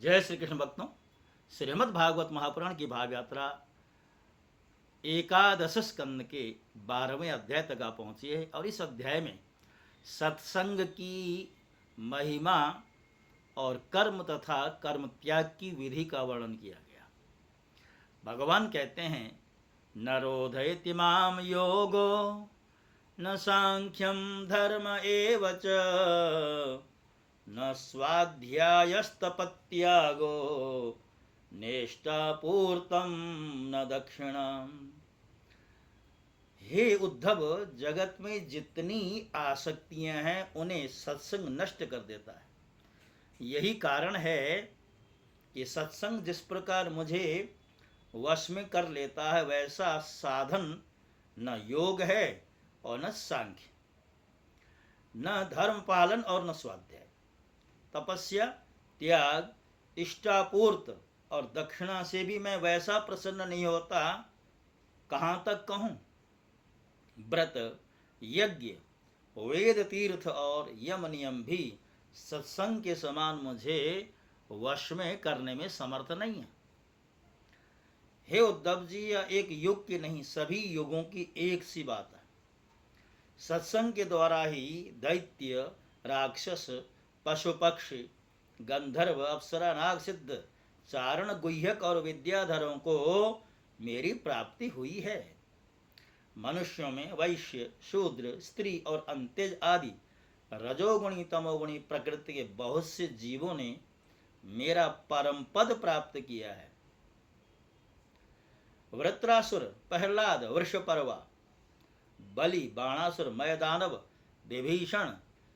जय श्री कृष्ण भक्तों, श्रीमद् भागवत महापुराण की भाव यात्रा एकादश स्कंद के 12वें अध्याय तक आ पहुंची है और इस अध्याय में सत्संग की महिमा और कर्म तथा कर्म त्याग की विधि का वर्णन किया गया। भगवान कहते हैं, न रोधयति माम योगो न सांख्यम धर्म एव च न स्वाध्यायस्तपत्यागो नेष्टापूर्तम न दक्षिणम। हे उद्धव, जगत में जितनी आसक्तियां हैं उन्हें सत्संग नष्ट कर देता है। यही कारण है कि सत्संग जिस प्रकार मुझे वश में कर लेता है वैसा साधन न योग है और न सांख्य, न धर्म पालन और न स्वाध्याय, तपस्या, त्याग, इष्टापूर्त और दक्षिणा से भी मैं वैसा प्रसन्न नहीं होता। कहाँ तक कहूँ? व्रत, यज्ञ, वेद, तीर्थ और यम नियम भी सत्संग के समान मुझे वश में करने में समर्थ नहीं है। हे उद्धव जी, यह एक युग की नहीं, सभी युगों की एक सी बात है। सत्संग के द्वारा ही दैत्य, राक्षस, पशु पक्षी, गंधर्व, अप्सरा, नाग, सिद्ध, चारण, गुह्यक और विद्याधरों को मेरी प्राप्ति हुई है। मनुष्यों में वैश्य, शूद्र, स्त्री और अंत्यज आदि रजोगुणी तमोगुणी प्रकृति के बहुत से जीवों ने मेरा परम पद प्राप्त किया है। वृत्रासुर, प्रहलाद, वृषपर्वा, बलि, बाणासुर, मयदानव, विभीषण,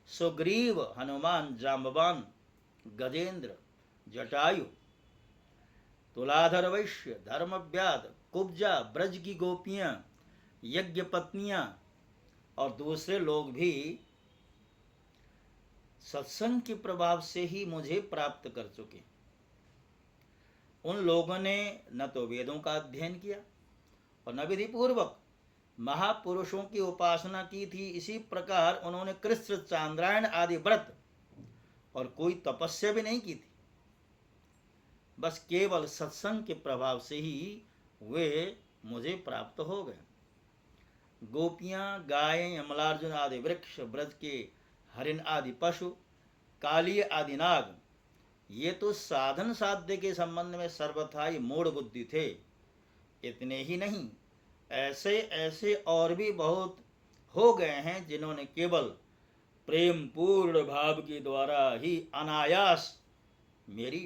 सुग्रीव, हनुमान, जाम्बवान, गजेंद्र, जटायु, तुलाधर वैश्य, धर्मव्याध, कुब्जा, ब्रज की गोपियां, यज्ञ पत्नियां और दूसरे लोग भी सत्संग के प्रभाव से ही मुझे प्राप्त कर चुके। उन लोगों ने न तो वेदों का अध्ययन किया और न विधि पूर्वक महापुरुषों की उपासना की थी। इसी प्रकार उन्होंने कृष्ण, चांद्रायण आदि व्रत और कोई तपस्या भी नहीं की थी। बस केवल सत्संग के प्रभाव से ही वे मुझे प्राप्त हो गए। गोपियां, गायें, अमलार्जुन आदि वृक्ष, ब्रज के हरिण आदि पशु, कालिय आदि नाग, ये तो साधन साध्य के संबंध में सर्वथा ही मूढ़ बुद्धि थे। इतने ही नहीं, ऐसे ऐसे और भी बहुत हो गए हैं जिन्होंने केवल प्रेम पूर्ण भाव के द्वारा ही अनायास मेरी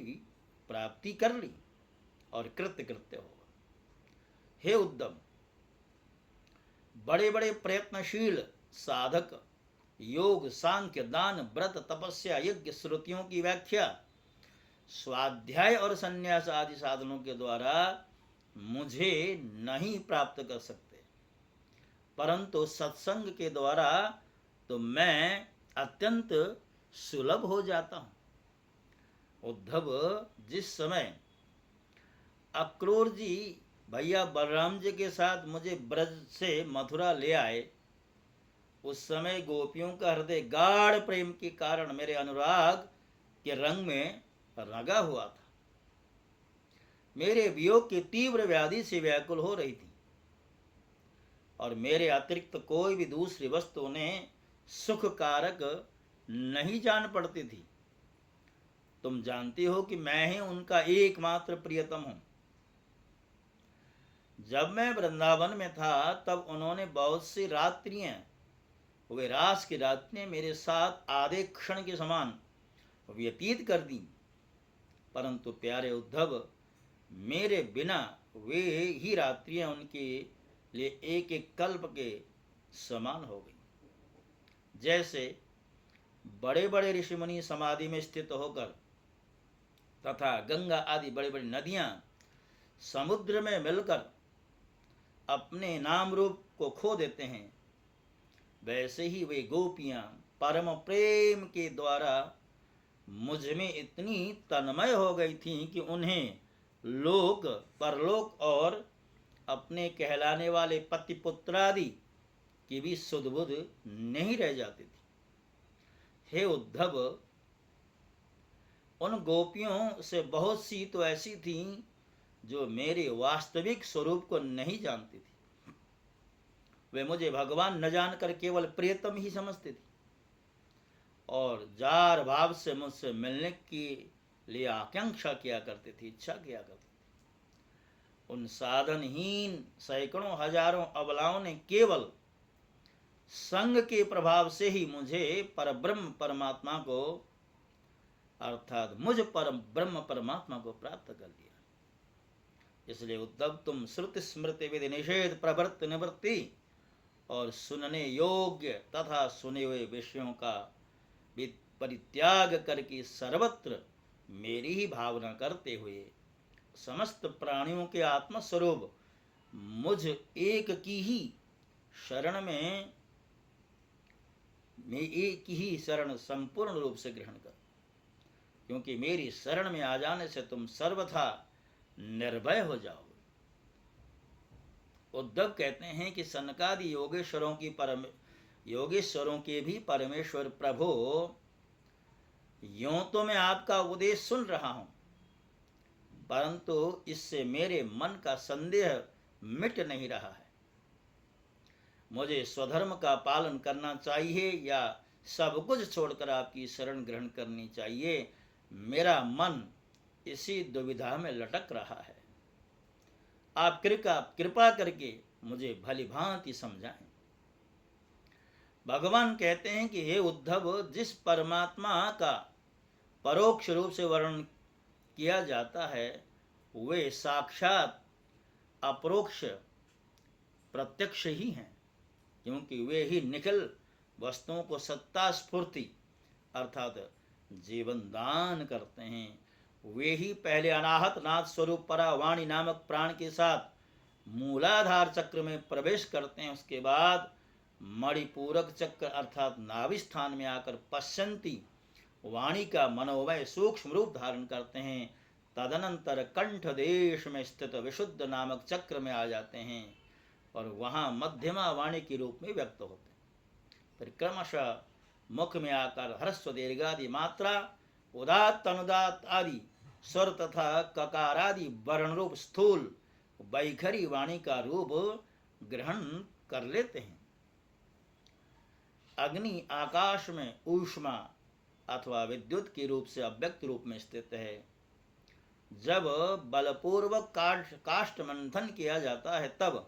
प्राप्ति कर ली और कृत्य कृत्य हो। हे उद्धव, बड़े बड़े प्रयत्नशील साधक योग, सांख्य, दान, व्रत, तपस्या, यज्ञ, श्रुतियों की व्याख्या, स्वाध्याय और संन्यास आदि साधनों के द्वारा मुझे नहीं प्राप्त कर सकते, परंतु सत्संग के द्वारा तो मैं अत्यंत सुलभ हो जाता हूं। उद्धव, जिस समय अक्रूर जी भैया बलराम जी के साथ मुझे ब्रज से मथुरा ले आए, उस समय गोपियों का हृदय गाढ़ प्रेम के कारण मेरे अनुराग के रंग में रंगा हुआ था। मेरे वियोग की तीव्र व्याधि से व्याकुल हो रही थी और मेरे अतिरिक्त कोई भी दूसरी वस्तु उन्हें सुख कारक नहीं जान पड़ती थी। तुम जानती हो कि मैं ही उनका एकमात्र प्रियतम हूं। जब मैं वृंदावन में था तब उन्होंने बहुत सी रात्रियां, वे रास की रात्रियां मेरे साथ आधे क्षण के समान व्यतीत कर दी, परंतु प्यारे उद्धव, मेरे बिना वे ही रात्रियां उनके लिए एक एक कल्प के समान हो गई। जैसे बड़े बड़े ऋषिमुनि समाधि में स्थित होकर तथा गंगा आदि बड़ी बड़ी नदियां समुद्र में मिलकर अपने नाम रूप को खो देते हैं, वैसे ही वे गोपियां परम प्रेम के द्वारा मुझ में इतनी तन्मय हो गई थीं कि उन्हें लोक, परलोक और अपने कहलाने वाले पति पुत्रादि की भी सुध बुध नहीं रह जाती थी। हे उद्धव, उन गोपियों से बहुत सी तो ऐसी थीं जो मेरे वास्तविक स्वरूप को नहीं जानती थी। वे मुझे भगवान न जानकर केवल प्रियतम ही समझती थी और जार भाव से मुझसे मिलने की लिए आकांक्षा किया करती थी, इच्छा किया करती थी। उन साधनहीन सैकड़ों हजारों अबलाओं ने केवल संग के प्रभाव से ही मुझे परब्रह्म परमात्मा को अर्थात मुझ परम ब्रह्म परमात्मा को प्राप्त कर लिया। इसलिए उद्धव तुम श्रुति स्मृति विधि निषेध प्रवृत्ति निवृत्ति और सुनने योग्य तथा सुने हुए विषयों का परित्याग करके सर्वत्र मेरी ही भावना करते हुए समस्त प्राणियों के आत्मस्वरूप मुझ एक की ही शरण में एक ही शरण संपूर्ण रूप से ग्रहण कर, क्योंकि मेरी शरण में आ जाने से तुम सर्वथा निर्भय हो जाओगे। उद्धव कहते हैं कि सनकादि योगेश्वरों के भी परमेश्वर प्रभु, यूं तो मैं आपका उपदेश सुन रहा हूं, परंतु इससे मेरे मन का संदेह मिट नहीं रहा है। मुझे स्वधर्म का पालन करना चाहिए या सब कुछ छोड़कर आपकी शरण ग्रहण करनी चाहिए, मेरा मन इसी दुविधा में लटक रहा है। आप कृपा करके मुझे भली भांति समझाएं। भगवान कहते हैं कि हे उद्धव, जिस परमात्मा का परोक्ष रूप से वर्णन किया जाता है वे साक्षात अपरोक्ष प्रत्यक्ष ही हैं, क्योंकि वे ही निखिल वस्तुओं को सत्ता स्फूर्ति अर्थात जीवन दान करते हैं। वे ही पहले अनाहत नाथ स्वरूप परावाणी नामक प्राण के साथ मूलाधार चक्र में प्रवेश करते हैं। उसके बाद मणिपूरक चक्र अर्थात नाभि स्थान में आकर पश्यंती वाणी का मनोमय सूक्ष्म रूप धारण करते हैं। तदनंतर कंठ देश में स्थित विशुद्ध नामक चक्र में आ जाते हैं और वहाँ मध्यमा वाणी के रूप में व्यक्त होते हैं। फिर क्रमशः मुख में आकर ह्रस्व दीर्घादि मात्रा, उदात्त अनुदात्त आदि स्वर तथा ककारादि वर्ण रूप स्थूल वैखरी वाणी का रूप ग्रहण कर लेते हैं। अग्नि आकाश में ऊष्मा अथवा विद्युत के रूप से अव्यक्त रूप में स्थित है। जब बलपूर्वक काष्ठ मंथन किया जाता है तब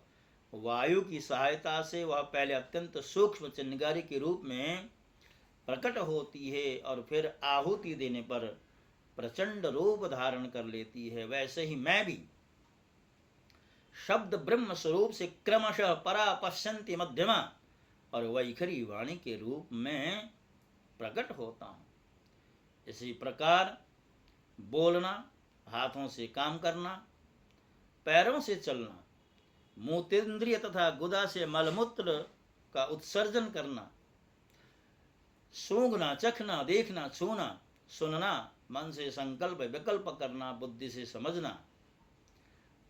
वायु की सहायता से वह पहले अत्यंत सूक्ष्म चिंगारी के रूप में प्रकट होती है और फिर आहुति देने पर प्रचंड रूप धारण कर लेती है। वैसे ही मैं भी शब्द ब्रह्म स्वरूप से क्रमशः परा पश्यंती मध्यमा और वैखरी वाणी के रूप में प्रकट होता हूँ। इसी प्रकार बोलना, हाथों से काम करना, पैरों से चलना, मूत्रेंद्रिय तथा गुदा से मलमूत्र का उत्सर्जन करना, सूंघना, चखना, देखना, छूना, सुनना, मन से संकल्प विकल्प करना, बुद्धि से समझना,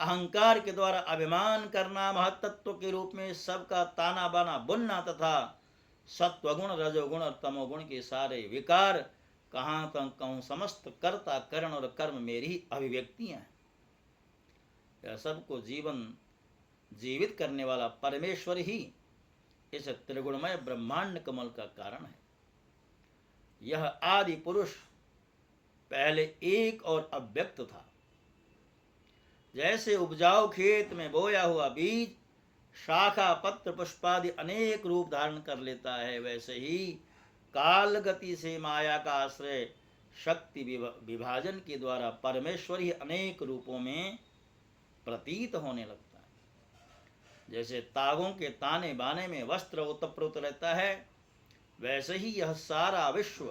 अहंकार के द्वारा अभिमान करना, महत्त्व के रूप में सबका ताना बाना बुनना तथा सत्वगुण, रजोगुण और तमोगुण के सारे विकार कहाँ कहूँ समस्त कर्ता करण और कर्म मेरी ही अभिव्यक्तियां हैं। यह सबको जीवित करने वाला परमेश्वर ही इस त्रिगुणमय ब्रह्मांड कमल का कारण है। यह आदि पुरुष पहले एक और अव्यक्त था। जैसे उपजाऊ खेत में बोया हुआ बीज शाखा पत्र पुष्पादि अनेक रूप धारण कर लेता है, वैसे ही काल गति से माया का आश्रय शक्ति विभाजन के द्वारा परमेश्वर ही अनेक रूपों में प्रतीत होने लगता है। जैसे तागों के ताने बाने में वस्त्र ओतप्रोत रहता है, वैसे ही यह सारा विश्व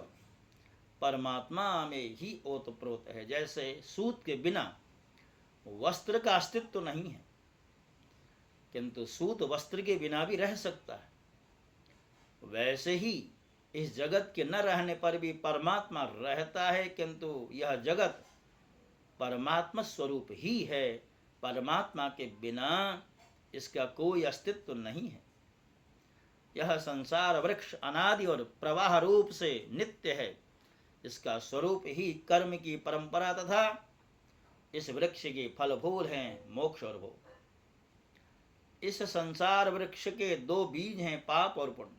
परमात्मा में ही ओतप्रोत है। जैसे सूत के बिना वस्त्र का अस्तित्व नहीं है, किंतु सूत वस्त्र के बिना भी रह सकता है, वैसे ही इस जगत के न रहने पर भी परमात्मा रहता है, किंतु यह जगत परमात्मा स्वरूप ही है। परमात्मा के बिना इसका कोई अस्तित्व नहीं है। यह संसार वृक्ष अनादि और प्रवाह रूप से नित्य है। इसका स्वरूप ही कर्म की परंपरा तथा इस वृक्ष के फल फूल हैं मोक्ष और भोग। इस संसार वृक्ष के दो बीज हैं, पाप और पुण्य।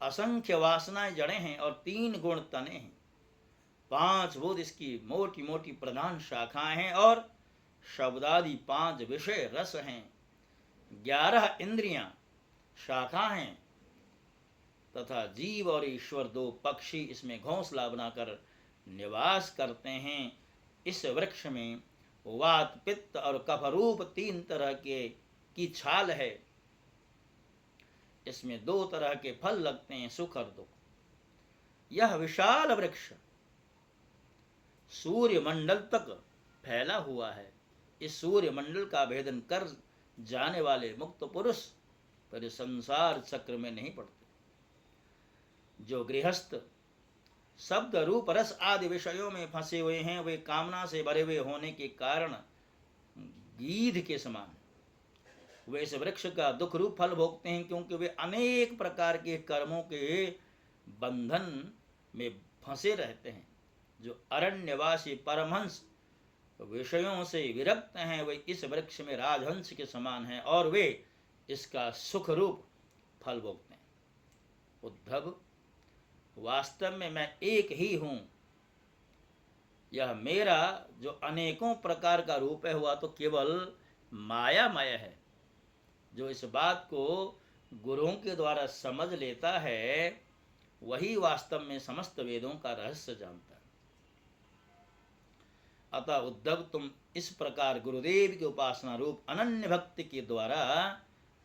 असंख्य वासनाएं जड़ें हैं और 3 गुण तने हैं। 5 भूत इसकी मोटी मोटी प्रधान शाखाएं हैं और शब्दादि 5 विषय रस हैं। 11 इंद्रियां शाखा हैं तथा जीव और ईश्वर 2 पक्षी इसमें घोंसला बनाकर निवास करते हैं। इस वृक्ष में वात पित्त और कफ रूप 3 तरह के की छाल है। इसमें 2 तरह के फल लगते हैं, सुख और दुख। यह विशाल वृक्ष सूर्य मंडल तक फैला हुआ है। इस सूर्य मंडल का भेदन कर जाने वाले मुक्त पुरुष पर संसार चक्र में नहीं पड़ते। जो गृहस्थ शब्द रूप रस आदि विषयों में फंसे हुए हैं, वे कामना से भरे हुए होने के कारण गीध के समान वे इस वृक्ष का दुख रूप फल भोगते हैं, क्योंकि वे अनेक प्रकार के कर्मों के बंधन में फंसे रहते हैं। जो अरण्यवासी परमहंस विषयों से विरक्त हैं, वे इस वृक्ष में राजहंस के समान हैं और वे इसका सुख रूप फल भोगते हैं। उद्धव, वास्तव में मैं एक ही हूं। यह मेरा जो अनेकों प्रकार का रूप है, हुआ तो केवल मायामय है। जो इस बात को गुरुओं के द्वारा समझ लेता है, वही वास्तव में समस्त वेदों का रहस्य जानता है। अतः उद्धव, तुम इस प्रकार गुरुदेव की उपासना रूप अनन्य भक्ति के द्वारा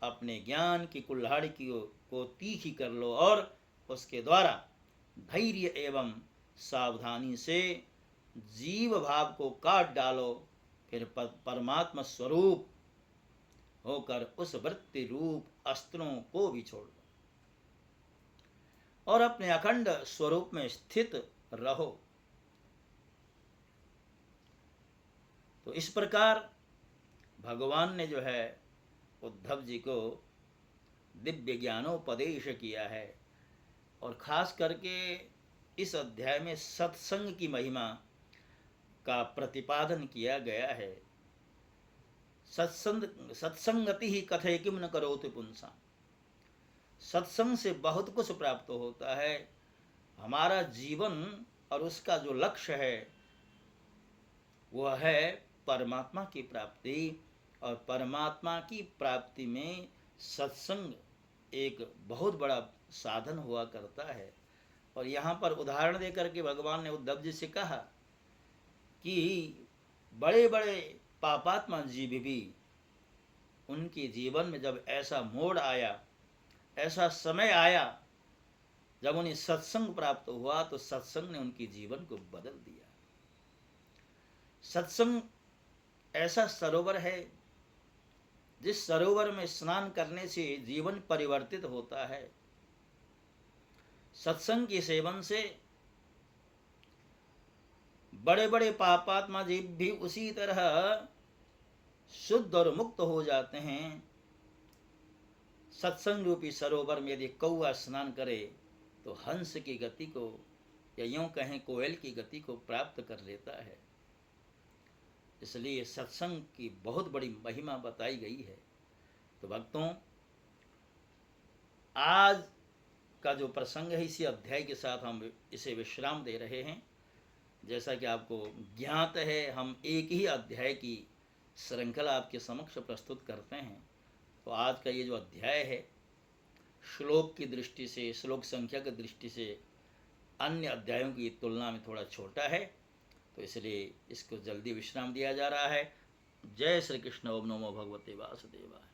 अपने ज्ञान की कुल्हाड़ी को तीखी कर लो और उसके द्वारा धैर्य एवं सावधानी से जीव भाव को काट डालो। फिर परमात्मा स्वरूप होकर उस वृत्ति रूप अस्त्रों को भी छोड़ दो और अपने अखंड स्वरूप में स्थित रहो। तो इस प्रकार भगवान ने जो है उद्धव जी को दिव्य ज्ञानोपदेश किया है। और खास करके इस अध्याय में सत्संग की महिमा का प्रतिपादन किया गया है। सत्संगति ही कथे किम न करोति पुंसा। सत्संग से बहुत कुछ प्राप्त होता है। हमारा जीवन और उसका जो लक्ष्य है वह है परमात्मा की प्राप्ति, और परमात्मा की प्राप्ति में सत्संग एक बहुत बड़ा साधन हुआ करता है। और यहाँ पर उदाहरण देकर के भगवान ने उद्धव जी से कहा कि बड़े बड़े पापात्मा जीव भी, उनके जीवन में जब ऐसा मोड़ आया, ऐसा समय आया जब उन्हें सत्संग प्राप्त हुआ, तो सत्संग ने उनके जीवन को बदल दिया। सत्संग ऐसा सरोवर है जिस सरोवर में स्नान करने से जीवन परिवर्तित होता है। सत्संग के सेवन से बड़े बड़े पापात्मा जीव भी उसी तरह शुद्ध और मुक्त हो जाते हैं। सत्संग रूपी सरोवर में यदि कौआ स्नान करे तो हंस की गति को, या यूं कहें कोयल की गति को प्राप्त कर लेता है। इसलिए सत्संग की बहुत बड़ी महिमा बताई गई है। तो भक्तों, आज का जो प्रसंग है, इसी अध्याय के साथ हम इसे विश्राम दे रहे हैं। जैसा कि आपको ज्ञात है, हम एक ही अध्याय की श्रृंखला आपके समक्ष प्रस्तुत करते हैं। तो आज का ये जो अध्याय है, श्लोक की दृष्टि से, श्लोक संख्या की दृष्टि से अन्य अध्यायों की तुलना में थोड़ा छोटा है, तो इसलिए इसको जल्दी विश्राम दिया जा रहा है। जय श्री कृष्ण। ओम नमो भगवते वासुदेवाय।